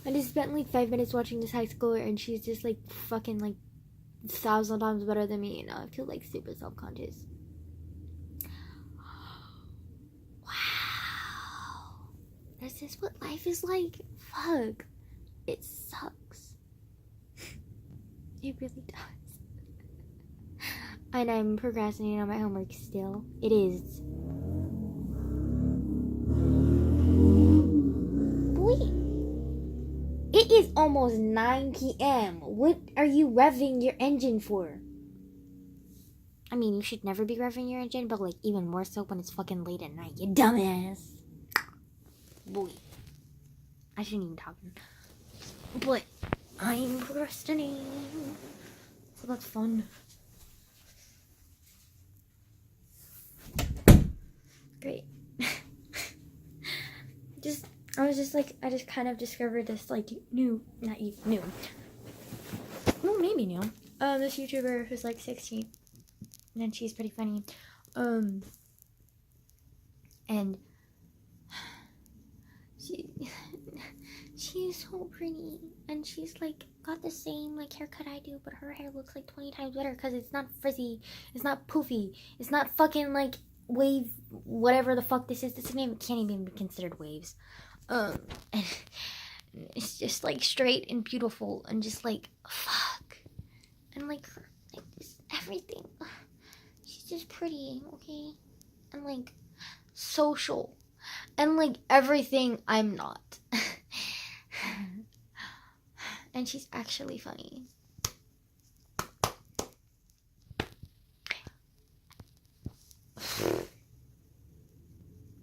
I just spent like 5 minutes watching this high schooler, and she's just like fucking like 1,000 times better than me, and I feel like super self-conscious. Wow. Is this what life is like? Fuck. It sucks. It really does. And I'm procrastinating on my homework still. It is. Wait. It is almost 9 p.m. What are you revving your engine for? I mean, you should never be revving your engine, but like even more so when it's fucking late at night, you dumbass. Boy. I shouldn't even talk. But I'm procrastinating. So that's fun. Great. I just kind of discovered this like new. Well, maybe new. This YouTuber who's like 16. And she's pretty funny. And she's so pretty, and she's like got the same like haircut I do, but her hair looks like 20 times better because it's not frizzy, it's not poofy, it's not fucking like wave, whatever the fuck this is. This name can't even be considered waves. And it's just like straight and beautiful, and just like fuck, and like just everything. She's just pretty, okay, and like social, and like everything I'm not. And she's actually funny.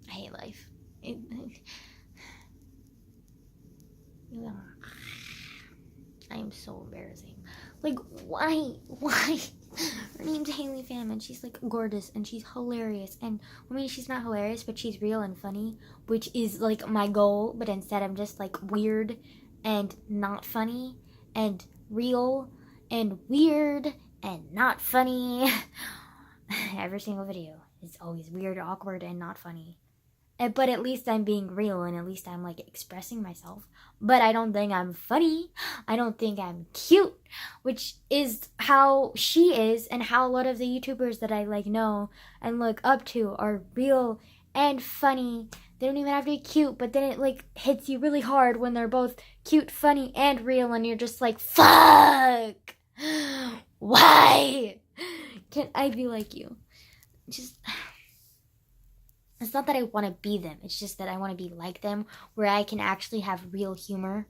I hate life. I am so embarrassing. Like, why? Her name's Haley Pham, and she's like gorgeous, and she's hilarious. And I mean, she's not hilarious, but she's real and funny, which is like my goal. But instead, I'm just like weird and not funny, and real and weird and not funny. Every single video is always weird, awkward, and not funny. But at least I'm being real, and at least I'm like expressing myself. But I don't think I'm funny. I don't think I'm cute, which is how she is, and how a lot of the YouTubers that I like know and look up to are real and funny. They don't even have to be cute, but then it like hits you really hard when they're both cute, funny, and real, and you're just like, fuck! Why can't I be like you? Just... It's not that I want to be them. It's just that I want to be like them, where I can actually have real humor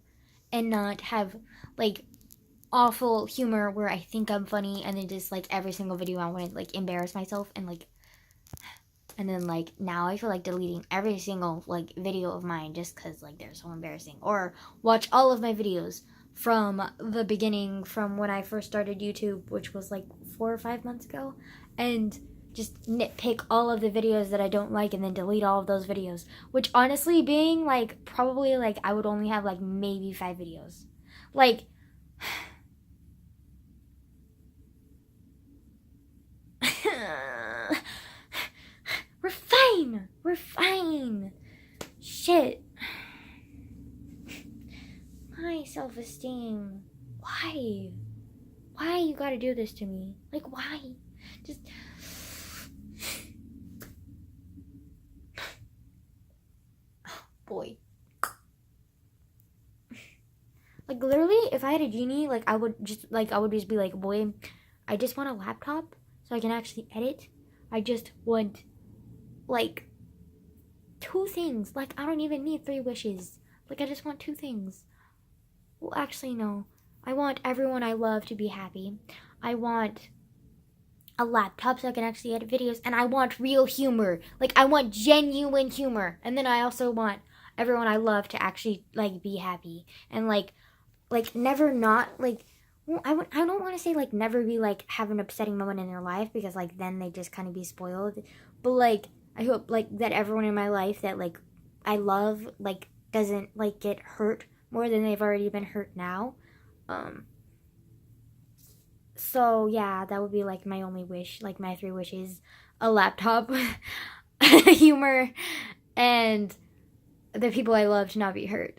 and not have, like, awful humor where I think I'm funny and then just, like, every single video I want to, like, embarrass myself and, like, and then, like, now I feel like deleting every single, like, video of mine just because, like, they're so embarrassing. Or watch all of my videos from the beginning, from when I first started YouTube, which was, like, 4 or 5 months ago, and just nitpick all of the videos that I don't like and then delete all of those videos. Which honestly being like probably like I would only have like maybe 5 videos. Like We're fine. Shit. My self-esteem. Why? Why you gotta do this to me? Like why? Just boy. Like literally, if I had a genie, like I would just be like, boy, I just want a laptop so I can actually edit. I just want like 2 things. Like I don't even need 3 wishes. Like I just want 2 things. Well, actually no. I want everyone I love to be happy. I want a laptop so I can actually edit videos, and I want real humor. Like I want genuine humor. And then I also want everyone I love to actually like be happy and like never not like, well, I don't want to say like never be like have an upsetting moment in their life, because like then they just kind of be spoiled, but like I hope like that everyone in my life that like I love like doesn't like get hurt more than they've already been hurt now. So yeah, that would be like my only wish, like my 3 wishes: a laptop, humor, and the people I love to not be hurt.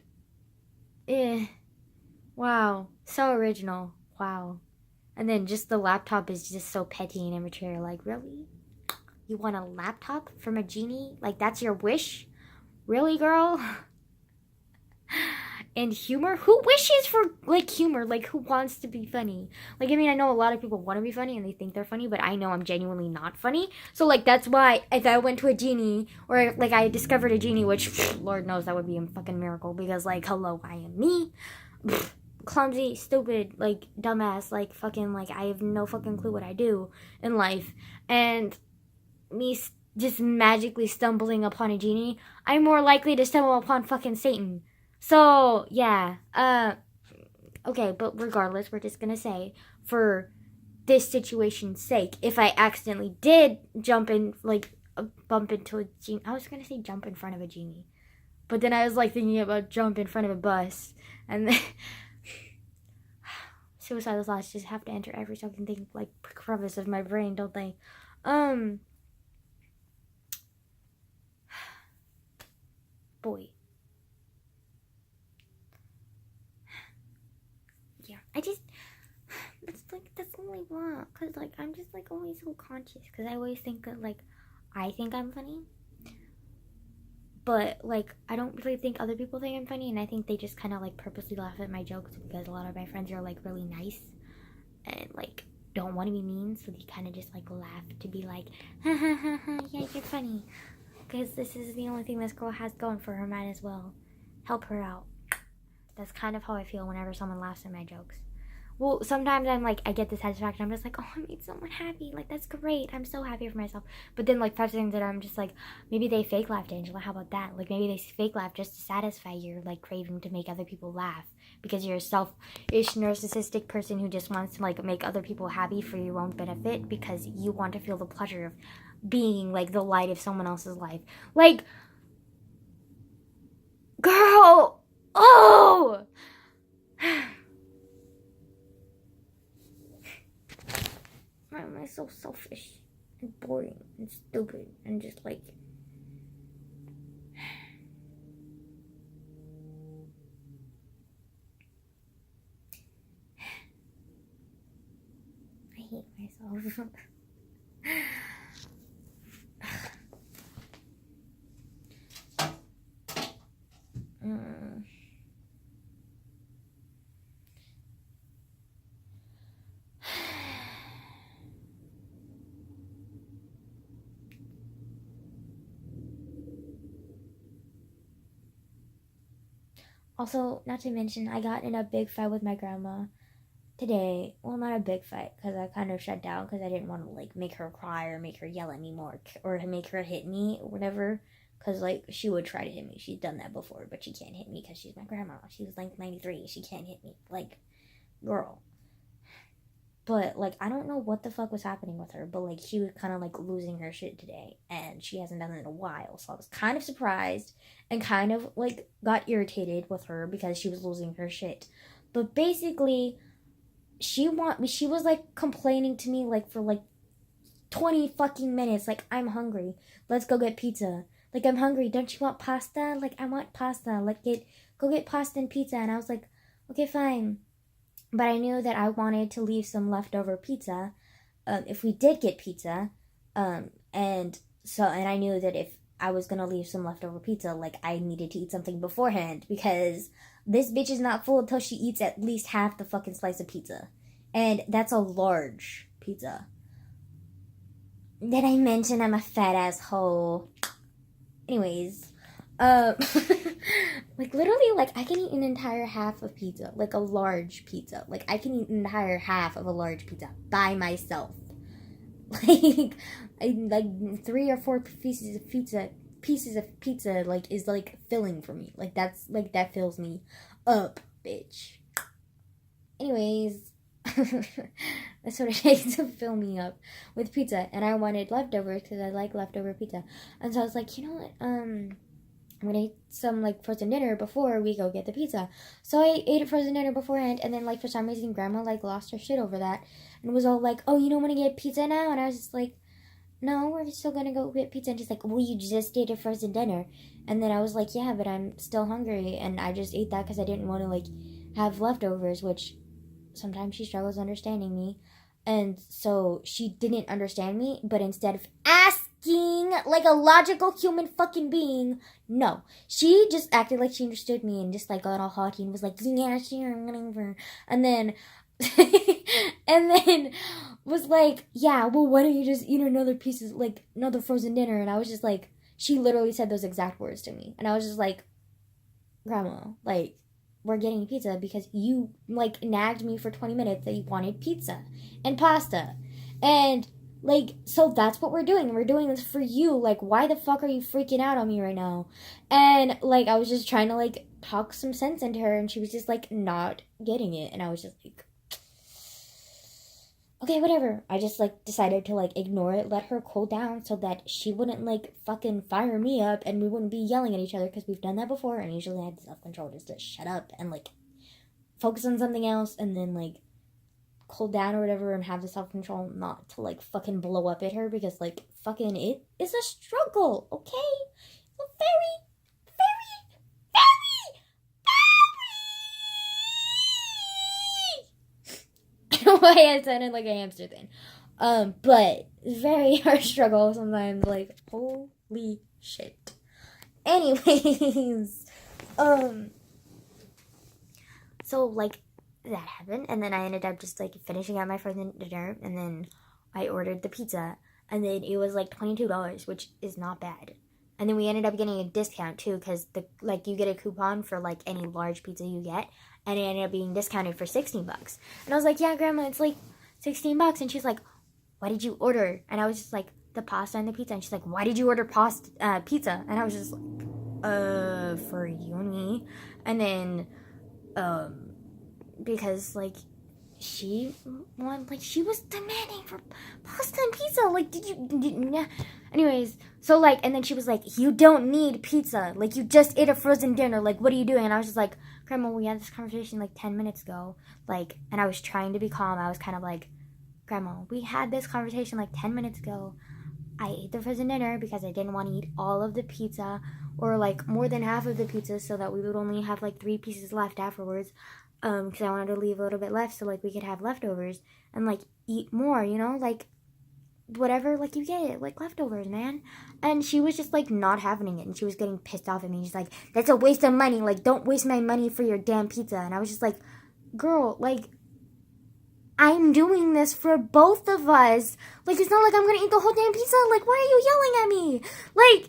Wow. So original. Wow. And then just the laptop is just so petty and immature. Like, really? You want a laptop from a genie? Like, that's your wish? Really, girl? And humor? Who wishes for, like, humor? Like, who wants to be funny? Like, I mean, I know a lot of people want to be funny and they think they're funny, but I know I'm genuinely not funny. So, like, that's why if I went to a genie, or, like, I discovered a genie, which, Lord knows that would be a fucking miracle, because, like, hello, I am me. Clumsy, stupid, like, dumbass, like, fucking, like, I have no fucking clue what I do in life. And me just magically stumbling upon a genie, I'm more likely to stumble upon fucking Satan. So, yeah, okay, but regardless, we're just gonna say, for this situation's sake, if I accidentally did jump in, like, bump into a genie, I was gonna say jump in front of a genie, but then I was, like, thinking about jump in front of a bus, and then, suicidal thoughts just have to enter every fucking thing, like, crevice of my brain, don't they? Boy. Yeah, that's only wrong, because, like, I'm just, like, always so conscious, because I always think that, like, I think I'm funny, but, like, I don't really think other people think I'm funny, and I think they just kind of, like, purposely laugh at my jokes, because a lot of my friends are, like, really nice, and, like, don't want to be mean, so they kind of just, like, laugh to be like, ha ha ha ha, yeah, you're funny, because this is the only thing this girl has going for her, might as well help her out. That's kind of how I feel whenever someone laughs at my jokes. Well, sometimes I'm like, I get the satisfaction. I'm just like, oh, I made someone happy. Like, that's great. I'm so happy for myself. But then, like, 5 seconds later, I'm just like, maybe they fake laughed, Angela. How about that? Like, maybe they fake laugh just to satisfy your, like, craving to make other people laugh. Because you're a selfish, narcissistic person who just wants to, like, make other people happy for your own benefit. Because you want to feel the pleasure of being, like, the light of someone else's life. Like, girl! Oh! Why am I so selfish and boring and stupid and just like... I hate myself. Also, not to mention, I got in a big fight with my grandma today. Well, not a big fight, because I kind of shut down because I didn't want to, like, make her cry or make her yell at me more or make her hit me or whatever. Because, like, she would try to hit me. She's done that before, but she can't hit me because she's my grandma. She was, like, 93. She can't hit me. Like, girl. But, like, I don't know what the fuck was happening with her, but, like, she was kind of, like, losing her shit today, and she hasn't done it in a while, so I was kind of surprised and kind of, like, got irritated with her because she was losing her shit. But basically, she was, like, complaining to me, like, for, like, 20 fucking minutes, like, I'm hungry, let's go get pizza. Like, I'm hungry, don't you want pasta? Like, I want pasta, like, go get pasta and pizza, and I was like, okay, fine. But I knew that I wanted to leave some leftover pizza, if we did get pizza, and I knew that if I was gonna leave some leftover pizza, like, I needed to eat something beforehand, because this bitch is not full until she eats at least half the fucking slice of pizza, and that's a large pizza. Did I mention I'm a fat asshole? Anyways, like, literally, like, I can eat an entire half of pizza, like, a large pizza. Like, I can eat an entire half of a large pizza by myself. Like, 3 or 4 pieces of pizza, like, is, like, filling for me. Like, that fills me up, bitch. Anyways, that's what it takes to fill me up with pizza. And I wanted leftovers because I like leftover pizza. And so I was like, you know what, I'm gonna eat some, like, frozen dinner before we go get the pizza. So I ate a frozen dinner beforehand, and then, like, for some reason, Grandma, like, lost her shit over that, and was all like, oh, you don't want to get pizza now? And I was just like, no, we're still gonna go get pizza. And she's like, well, you just ate a frozen dinner. And then I was like, yeah, but I'm still hungry, and I just ate that because I didn't want to, like, have leftovers, which sometimes she struggles understanding me. And so she didn't understand me, but instead of asking like a logical human fucking being, no, she just acted like she understood me and just like got all haughty and was like, yeah, sure, whatever. And then and then was like, yeah, well, why don't you just eat another piece of, like, another frozen dinner? And I was just like, she literally said those exact words to me, and I was just like, Grandma, like, we're getting pizza because you, like, nagged me for 20 minutes that you wanted pizza and pasta. And, like, so that's what we're doing. We're doing this for you. Like, why the fuck are you freaking out on me right now? And, like, I was just trying to, like, talk some sense into her, and she was just, like, not getting it. And I was just like, okay, whatever. I just, like, decided to, like, ignore it, let her cool down so that she wouldn't, like, fucking fire me up and we wouldn't be yelling at each other, because we've done that before, and usually I have self-control just to shut up and, like, focus on something else and then, like, cool down or whatever and have the self-control not to, like, fucking blow up at her, because, like, fucking it is a struggle, okay? A very, why I sounded like a hamster then. But very hard struggle sometimes, like, holy shit. Anyways, so, like, that happened, and then I ended up just, like, finishing out my frozen dinner, and then I ordered the pizza, and then it was, like, $22, which is not bad. And then we ended up getting a discount, too, because, you get a coupon for, like, any large pizza you get, and it ended up being discounted for $16. And I was like, yeah, Grandma, it's, like, $16. And she's like, what did you order? And I was just like, the pasta and the pizza. And she's like, why did you order pizza? And I was just like, for you and me. And then, because, like, she was demanding for pasta and pizza. Like, anyways, so, like, and then she was like, you don't need pizza. Like, you just ate a frozen dinner. Like, what are you doing? And I was just like, Grandma, we had this conversation, like, 10 minutes ago. Like, and I was trying to be calm. I was kind of like, Grandma, we had this conversation, like, 10 minutes ago. I ate the frozen dinner because I didn't want to eat all of the pizza or, like, more than half of the pizza so that we would only have, like, 3 pieces left afterwards. Because I wanted to leave a little bit left so, like, we could have leftovers and, like, eat more, you know? Like, whatever, like, you get, like, leftovers, man. And she was just, like, not having it, and she was getting pissed off at me. She's like, that's a waste of money. Like, don't waste my money for your damn pizza. And I was just like, girl, like, I'm doing this for both of us. Like, it's not like I'm gonna eat the whole damn pizza. Like, why are you yelling at me? Like,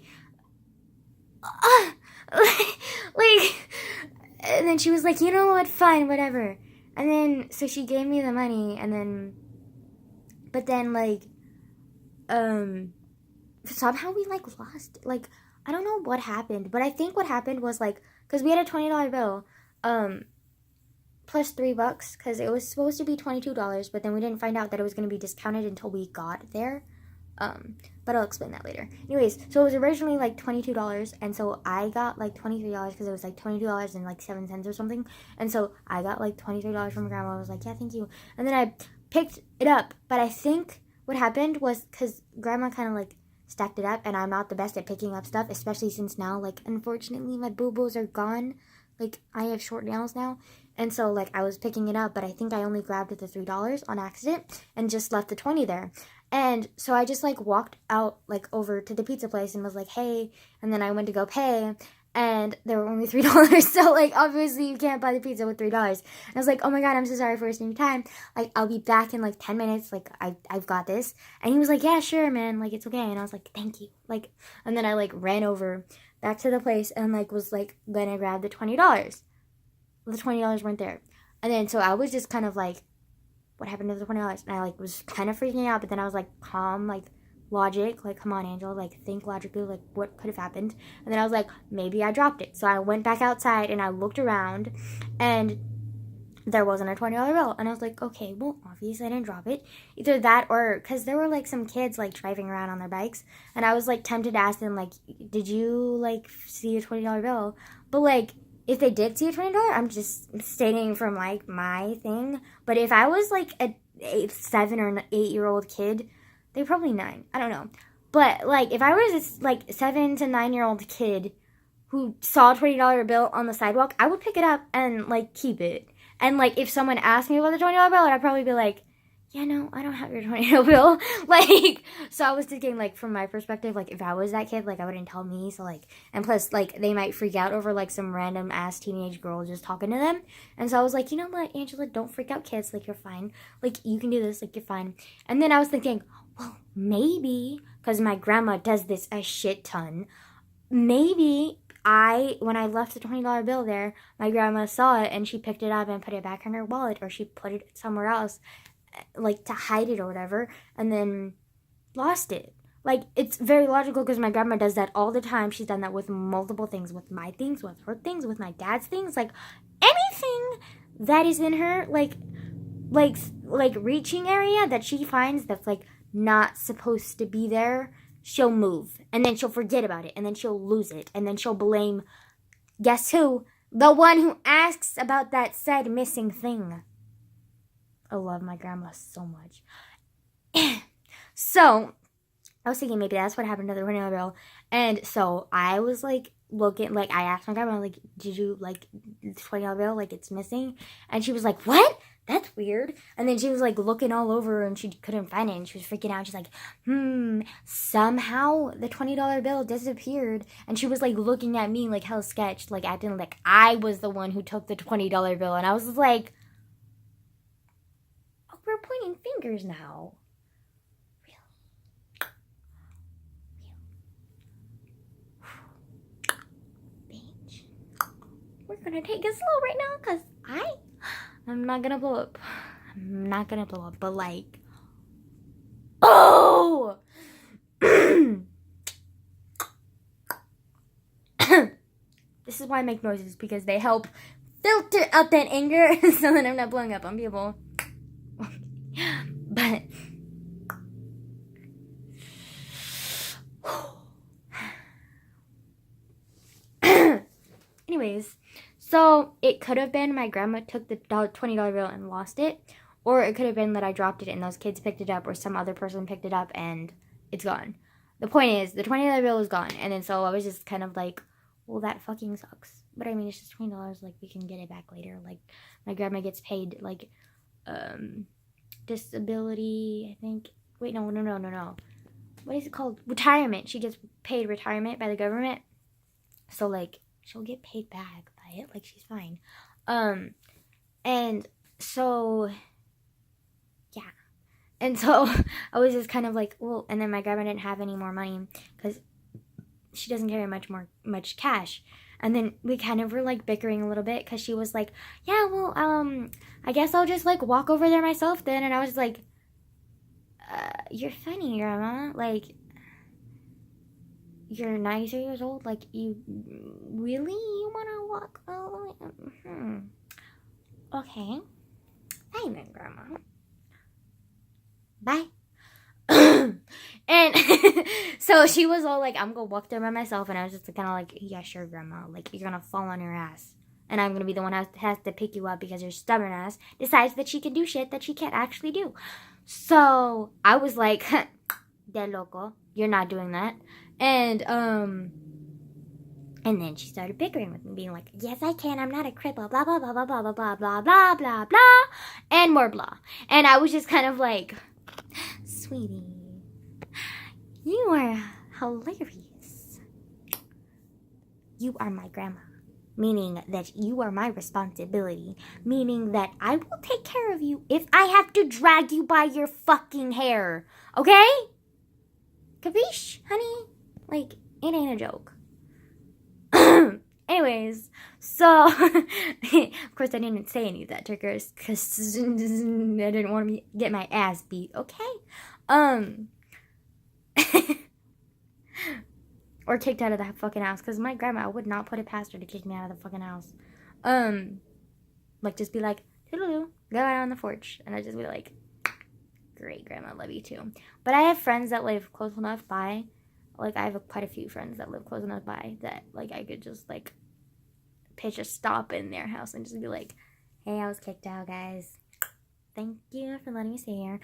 and then she was like, you know what, fine, whatever. And then, so she gave me the money, and then, but then, like, somehow we, like, lost, like, I don't know what happened, but I think what happened was, like, because we had a $20 bill, plus $3, because it was supposed to be $22, but then we didn't find out that it was going to be discounted until we got there, but I'll explain that later. Anyways, so it was originally, like, $22, and so I got, like, $23, because it was, like, $22 and, like, 7 cents or something, and so I got, like, $23 from Grandma. I was like, yeah, thank you, and then I picked it up, but I think what happened was, because Grandma kind of, like, stacked it up, and I'm not the best at picking up stuff, especially since now, like, unfortunately, my boo-boos are gone. Like, I have short nails now, and so, like, I was picking it up, but I think I only grabbed the $3 on accident, and just left the 20 there, and so I just, like, walked out, like, over to the pizza place, and was like, hey, and then I went to go pay, and there were only $3, so, like, obviously you can't buy the pizza with $3, and I was like, oh my god, I'm so sorry for wasting your time, like, I'll be back in, like, 10 minutes, like, I've got this, and he was like, yeah, sure, man, like, it's okay, and I was like, thank you, like, and then I, like, ran over back to the place, and, like, was, like, gonna grab the $20, the $20 weren't there, and then, so I was just kind of, like, what happened to the $20, and I, like, was kind of freaking out, but then I was, like, calm, like, logic, like, come on, Angel, like, think logically, like, what could have happened, and then I was like, maybe I dropped it, so I went back outside, and I looked around, and there wasn't a $20 bill, and I was like, okay, well, obviously I didn't drop it, either that, or, because there were, like, some kids, like, driving around on their bikes, and I was, like, tempted to ask them, like, did you, like, see a $20 bill, but, like, if they did see a $20, I'm just stating from, like, my thing, but if I was, like, a 7 or an 8-year-old kid, They're probably 9. I don't know. But, like, if I was a, like, 7 to 9-year-old kid who saw a $20 bill on the sidewalk, I would pick it up and, like, keep it. And, like, if someone asked me about the $20 bill, I'd probably be like, yeah, no, I don't have your $20 bill. Like, so I was thinking, like, from my perspective, like, if I was that kid, like, I wouldn't tell me. So, like, and plus, like, they might freak out over, like, some random-ass teenage girl just talking to them. And so I was like, you know what, Angela, don't freak out kids. Like, you're fine. Like, you can do this. Like, you're fine. And then I was thinking, well, maybe, because my grandma does this a shit ton, maybe when I left the $20 bill there, my grandma saw it and she picked it up and put it back in her wallet, or she put it somewhere else, like, to hide it or whatever, and then lost it. Like, it's very logical because my grandma does that all the time. She's done that with multiple things, with my things, with her things, with my dad's things, like, anything that is in her, like reaching area that she finds that's, like, not supposed to be there, she'll move, and then she'll forget about it, and then she'll lose it, and then she'll blame, guess who? The one who asks about that said missing thing. I love my grandma so much. So, I was thinking maybe that's what happened to the $20 bill, and so I was, like, looking, like, I asked my grandma, like, did you, like, the $20 bill, like, it's missing? And she was like, what? That's weird. And then she was, like, looking all over, and she couldn't find it, and she was freaking out. She's like, somehow the $20 bill disappeared. And she was, like, looking at me, like, hell sketched, like, acting like I was the one who took the $20 bill. And I was like, oh, we're pointing fingers now. Really? Bitch. We're gonna take it slow right now, because I'm not gonna blow up. I'm not gonna blow up, but, like, oh! This is why I make noises, because they help filter out that anger so that I'm not blowing up on people. But anyways, so it could have been my grandma took the $20 bill and lost it, or it could have been that I dropped it and those kids picked it up, or some other person picked it up and it's gone. The point is, the $20 bill is gone, and then so I was just kind of like, well, that fucking sucks. But I mean, it's just $20, like, we can get it back later. Like, my grandma gets paid, like, disability, I think. Wait, no. What is it called? Retirement. She gets paid retirement by the government. So, like, she'll get paid back by it. Like, she's fine. And so, yeah. And so, I was just kind of like, well, and then my grandma didn't have any more money because she doesn't carry much cash. And then we kind of were, like, bickering a little bit because she was like, yeah, well, I guess I'll just, like, walk over there myself then. And I was like, you're funny, Grandma. Like, you're 90 years old. Like, you want to walk all the way? Okay. Fine then, Grandma. Bye. And so she was all like, I'm gonna walk there by myself, and I was just kind of like, yeah, sure, Grandma, like, you're gonna fall on your ass, and I'm gonna be the one who has to pick you up because your stubborn ass decides that she can do shit that she can't actually do. So I was like, de loco, you're not doing that. And then she started bickering with me, being like, yes, I can, I'm not a cripple, blah, blah, blah, blah, blah, blah, blah, blah, blah, blah, blah, and more blah. And I was just kind of like, sweetie, you are hilarious. You are my grandma, meaning that you are my responsibility, meaning that I will take care of you if I have to drag you by your fucking hair, okay? Capiche, honey? Like, it ain't a joke. Anyways, so, of course I didn't say any of that to her because I didn't want to get my ass beat, okay? Or kicked out of the fucking house, because my grandma would not put it past her to kick me out of the fucking house. Like, just be like, toodaloo, go out on the porch, and I'd just be like, great, Grandma, love you too. But I have friends that live close enough by, like, I have quite a few friends that live close enough by that, like, I could just, like, pitch a stop in their house and just be like, hey, I was kicked out, guys. Thank you for letting me stay here.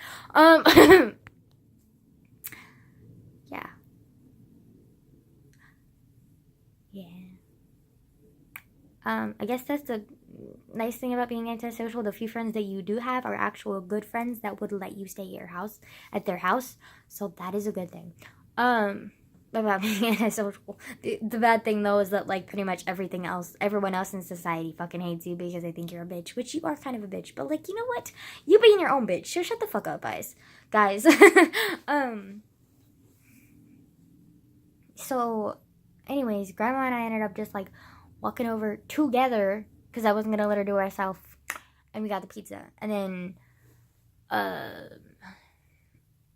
I guess that's the nice thing about being antisocial. The few friends that you do have are actual good friends that would let you stay at their house. So that is a good thing. About being antisocial. The bad thing though is that like pretty much everyone else in society fucking hates you because they think you're a bitch, which you are kind of a bitch. But like, you know what? You being your own bitch. So shut the fuck up, guys. So anyways, grandma and I ended up just like walking over together because I wasn't gonna let her do it herself, and we got the pizza. And then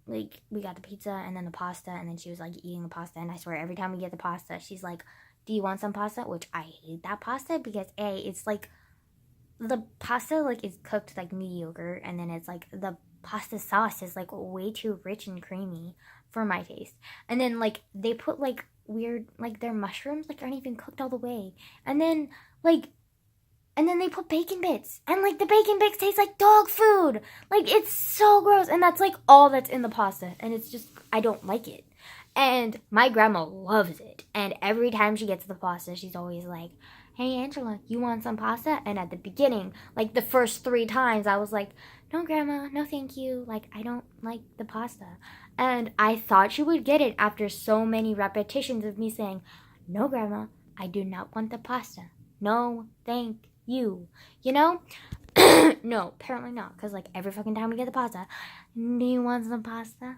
like we got the pizza and then the pasta, and then she was like eating the pasta, and I swear every time we get the pasta she's like, do you want some pasta? Which I hate that pasta because it's like the pasta like is cooked like mediocre, and then it's like the pasta sauce is like way too rich and creamy for my taste. And then like they put like weird like their mushrooms like aren't even cooked all the way, and then they put bacon bits, and like the bacon bits taste like dog food. Like it's so gross, and that's like all that's in the pasta, and it's just I don't like it. And my grandma loves it, and every time she gets the pasta she's always like, hey Angela, you want some pasta? And at the beginning, like the first 3 times I was like, no grandma, no thank you, like I don't like the pasta. And I thought she would get it after so many repetitions of me saying, no grandma, I do not want the pasta, no thank you, you know? No, apparently not, because like every fucking time we get the pasta, do you want some pasta?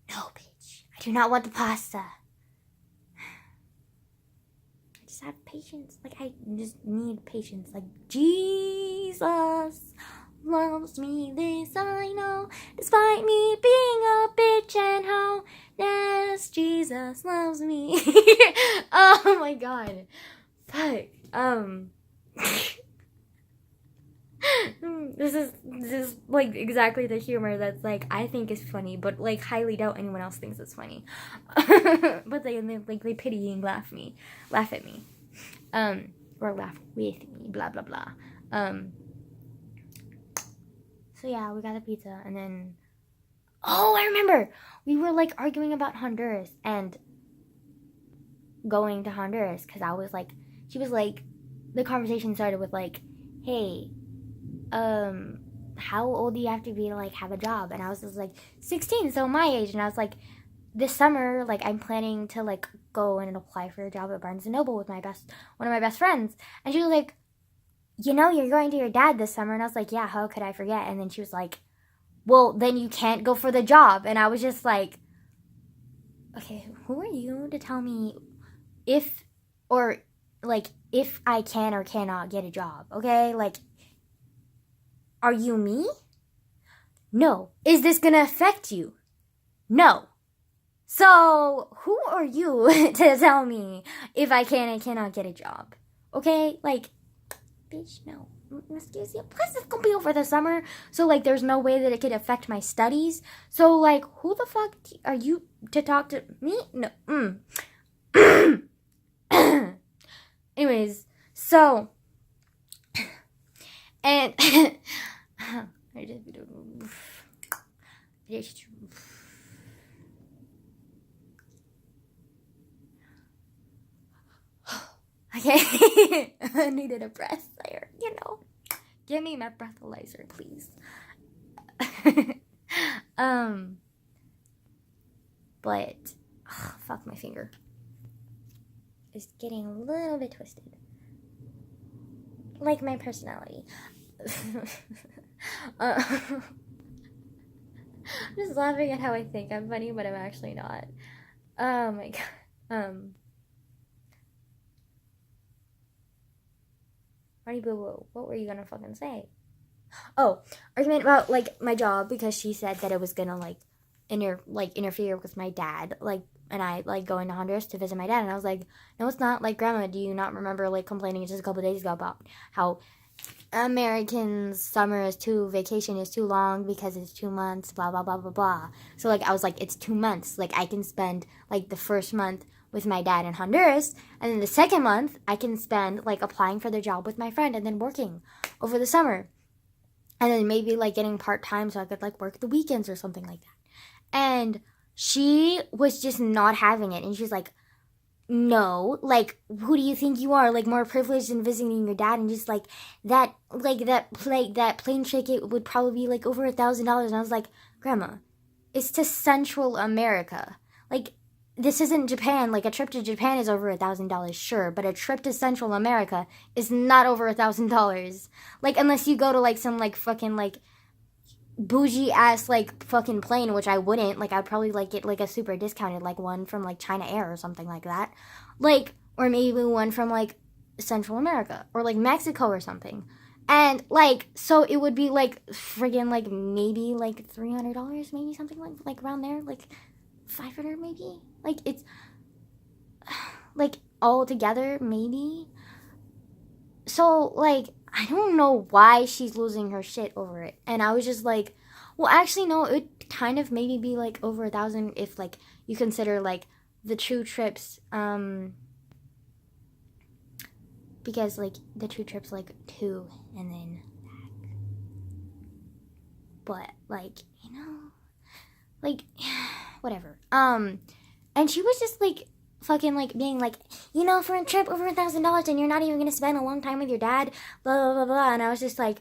No bitch, I do not want the pasta. I just have patience, like I just need patience. Like Jesus loves me, this I know, despite me being a bitch and hoe. Yes, Jesus loves me. Oh my god. Fuck. This is like exactly the humor that's like I think is funny, but like highly doubt anyone else thinks it's funny. But they pity and laugh at me. Or laugh with me, blah blah blah. So yeah, we got the pizza, and then I remember we were like arguing about Honduras and going to Honduras, because she was like, the conversation started with like, hey, how old do you have to be to like have a job? And I was just like 16, so my age. And I was like, this summer, like I'm planning to like go and apply for a job at Barnes & Noble with one of my best friends. And she was like, you know, you're going to your dad this summer. And I was like, yeah, how could I forget? And then she was like, well, then you can't go for the job. And I was just like, okay, who are you to tell me if I can or cannot get a job? Okay, like, are you me? No. Is this gonna affect you? No. So who are you to tell me if I can and cannot get a job? Okay, like, bitch, no. Excuse you. Plus, it's gonna be over the summer, so like, there's no way that it could affect my studies. So like, who the fuck are you to talk to me? No. Anyways, so and okay. I needed a breathalyzer, you know. Give me my breathalyzer, please. But fuck, my finger is getting a little bit twisted. Like my personality. I'm just laughing at how I think I'm funny, but I'm actually not. Oh my god. Marty Boo Boo, what were you gonna fucking say? Oh, argument about like my job, because she said that it was gonna like interfere with my dad, like, and I like going to Honduras to visit my dad. And I was like, no, it's not. Like, grandma, do you not remember like complaining just a couple days ago about how Americans' vacation is too long because it's 2 months, blah blah blah blah blah. So like, I was like, it's 2 months, like I can spend like the first month with my dad in Honduras, and then the second month I can spend like applying for the job with my friend and then working over the summer, and then maybe like getting part-time so I could like work the weekends or something like that. And she was just not having it, and she's like, no, like, who do you think you are? Like, more privileged than visiting your dad, and just that plane ticket would probably be like over $1,000. And I was like, Grandma, it's to Central America. Like, this isn't Japan. Like, a trip to Japan is over $1,000, sure, but a trip to Central America is not over $1,000. Like, unless you go to like some like fucking like bougie ass like fucking plane, which I wouldn't. Like, I'd probably like get like a super discounted like one from like China Air or something like that. Like, or maybe one from like Central America or like Mexico or something. And like, so it would be like friggin' like maybe like $300, maybe something like around there, like 500 maybe. Like, it's like all together maybe. So like, I don't know why she's losing her shit over it. And I was just like, well, actually, no, it would kind of maybe be like over 1,000 if like you consider like the 2 trips, because like the 2 trips like 2 and then back. But like, you know, like whatever. And she was just like fucking like being like, you know, for a trip over $1,000 and you're not even gonna spend a long time with your dad, blah blah blah blah. And I was just like,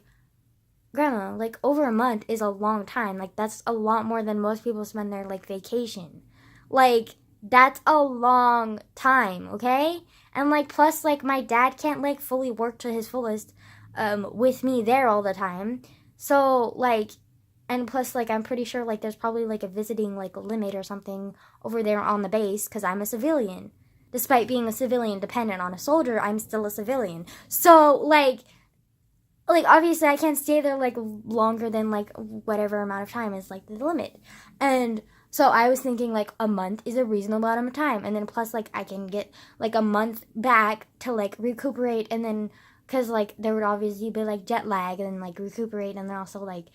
Grandma, like over a month is a long time. Like, that's a lot more than most people spend their like vacation. Like, that's a long time, okay? And like, plus like my dad can't like fully work to his fullest with me there all the time. So like, and plus like I'm pretty sure like there's probably like a visiting like limit or something over there on the base, because I'm a civilian. Despite being a civilian dependent on a soldier, I'm still a civilian. So like obviously I can't stay there like longer than like whatever amount of time is like the limit. And so I was thinking like a month is a reasonable amount of time, and then plus like I can get like a month back to like recuperate, and then because like there would obviously be like jet lag, and then like recuperate, and then also like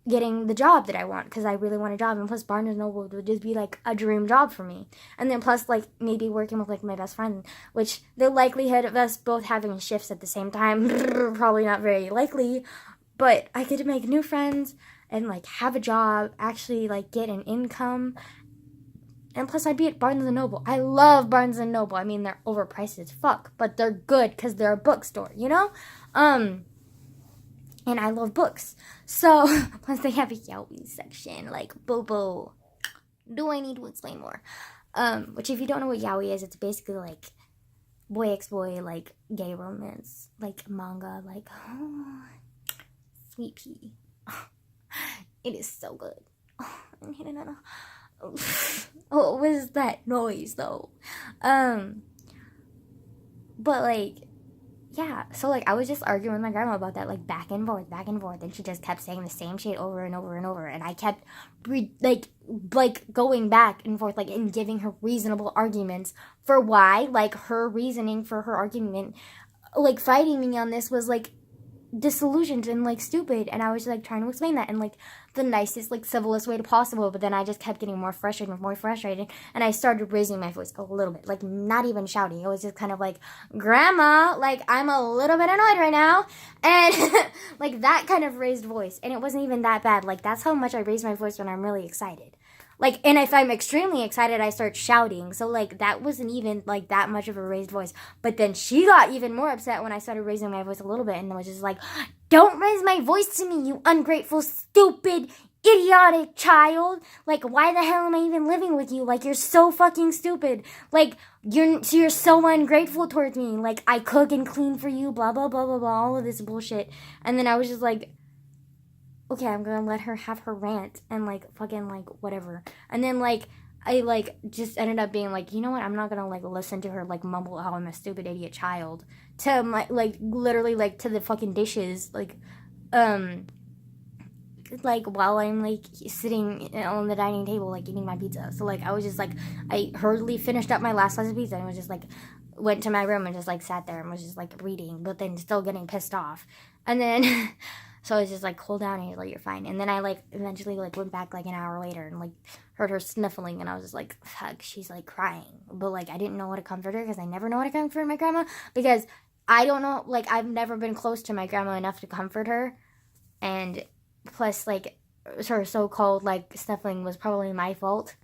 getting the job that I want, because I really want a job. And plus Barnes & Noble would just be like a dream job for me. And then plus like maybe working with like my best friend, which the likelihood of us both having shifts at the same time probably not very likely, but I get to make new friends and like have a job, actually like get an income. And plus I'd be at Barnes & Noble. I love Barnes & Noble. I mean, they're overpriced as fuck, but they're good because they're a bookstore, you know? And I love books. So, plus they have a yaoi section, like, boo-boo. Do I need to explain more? Which if you don't know what yaoi is, it's basically, like, boy ex-boy, like, gay romance, like, manga, like, oh, sweet pea. It is so good. Oh, what was that noise, though? But, like, yeah, so, like, I was just arguing with my grandma about that, like, back and forth, and she just kept saying the same shit over and over and over, and I kept, going back and forth, like, and giving her reasonable arguments for why, like, her reasoning for her argument, like, fighting me on this was, like, disillusioned and, like, stupid, and I was, like, trying to explain that in, like, the nicest, like, civilest way possible, but then I just kept getting more frustrated, and I started raising my voice a little bit, like, not even shouting. It was just kind of like, Grandma, like, I'm a little bit annoyed right now, and, like, that kind of raised voice, and it wasn't even that bad. Like, that's how much I raise my voice when I'm really excited. Like, and if I'm extremely excited, I start shouting. So, like, that wasn't even, like, that much of a raised voice. But then she got even more upset when I started raising my voice a little bit. And was just like, don't raise my voice to me, you ungrateful, stupid, idiotic child. Like, why the hell am I even living with you? Like, you're so fucking stupid. Like, you're so ungrateful towards me. Like, I cook and clean for you, blah, blah, blah, blah, blah, all of this bullshit. And then I was just like, okay, I'm gonna let her have her rant and, like, fucking, like, whatever. And then, like, I, like, just ended up being like, you know what, I'm not gonna, like, listen to her, like, mumble how I'm a stupid idiot child. To, my, like, literally, like, to the fucking dishes, like, while I'm, like, sitting on the dining table, like, eating my pizza. So, like, I was just, like, I hurriedly finished up my last slice of pizza and was just, like, went to my room and just, like, sat there and was just, like, reading, but then still getting pissed off. And then... So I was just like, cool down, and like, you're fine. And then I, like, eventually, like, went back, like, an hour later and, like, heard her sniffling, and I was just like, fuck, she's, like, crying. But, like, I didn't know how to comfort her, because I never know how to comfort my grandma, because I don't know, like, I've never been close to my grandma enough to comfort her, and plus, like, her so-called, like, sniffling was probably my fault.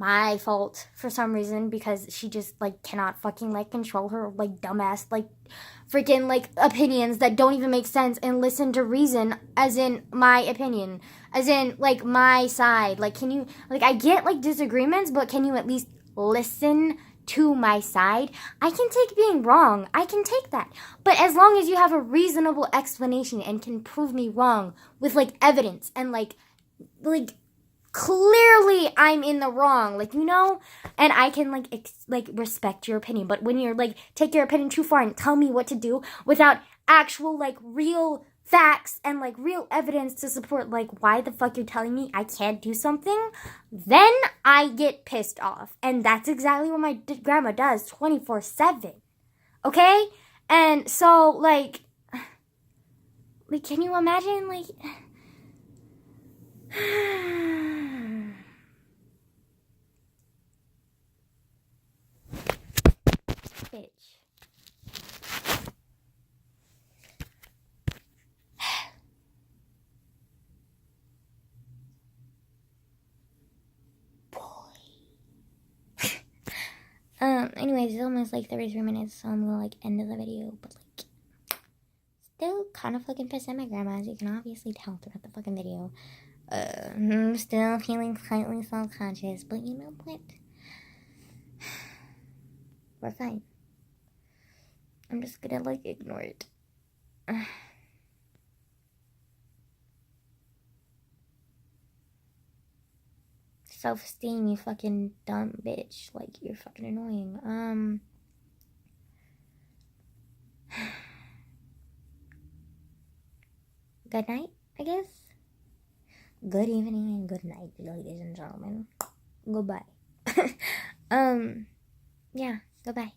my fault for some reason, because she just, like, cannot fucking, like, control her, like, dumbass, like, freaking, like, opinions that don't even make sense and listen to reason, as in my opinion, as in, like, my side. Like, can you, like, I get, like, disagreements, but can you at least listen to my side? I can take being wrong. I can take that. But as long as you have a reasonable explanation and can prove me wrong with, like, evidence and, like, clearly I'm in the wrong, like, you know, and I can, like, respect your opinion. But when you're, like, take your opinion too far and tell me what to do without actual, like, real facts and, like, real evidence to support, like, why the fuck you're telling me I can't do something, then I get pissed off. And that's exactly what my grandma does 24/7. Okay? And so, like, can you imagine, like, bitch. Anyways, it's almost like 33 minutes, so I'm gonna, like, end the video, but, like, still kind of fucking pissed at my grandma, as you can obviously tell throughout the fucking video. I'm still feeling slightly self-conscious, but you know what? We're fine. I'm just gonna, like, ignore it. Self-esteem, you fucking dumb bitch. Like, you're fucking annoying. Good night, I guess? Good evening and good night, ladies and gentlemen. Goodbye. Yeah, goodbye.